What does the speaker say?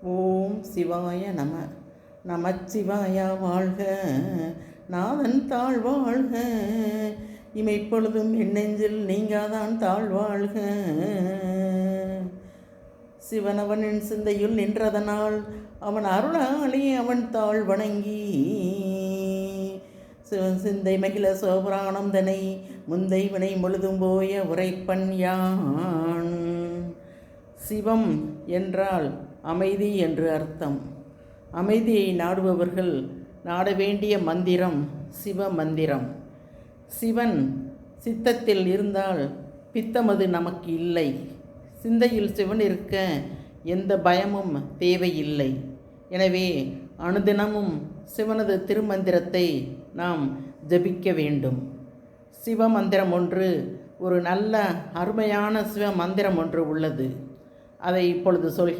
ஓம் சிவாய நம. நமச்சிவாய வாழ்க, நாதன் தாழ் வாழ்க, இமைப்பொழுதும் என் நெஞ்சில் நீங்காதான் தாழ் வாழ்க. சிவனவனின் சிந்தையுள் நின்றதனால் அவன் அருளாளி அவன் தாழ் வணங்கி, சிவன் சிந்தை மகிழ சோபராணம் தனை முந்தை வினை முழுதும் போய உரைப்பன் யான். சிவம் என்றால் அமைதி என்று அர்த்தம். அமைதியை நாடுபவர்கள் நாட வேண்டிய மந்திரம் சிவ மந்திரம். சிவன் சித்தத்தில் இருந்தால் பித்தமது நமக்கு இல்லை. சிந்தையில் சிவன் இருக்க எந்த பயமும் தேவையில்லை. எனவே அனுதினமும் சிவனது திருமந்திரத்தை நாம் ஜபிக்க வேண்டும். சிவமந்திரம் ஒன்று, ஒரு நல்ல அருமையான சிவ மந்திரம் ஒன்று உள்ளது. அதை இப்பொழுது சொல்கிறேன்.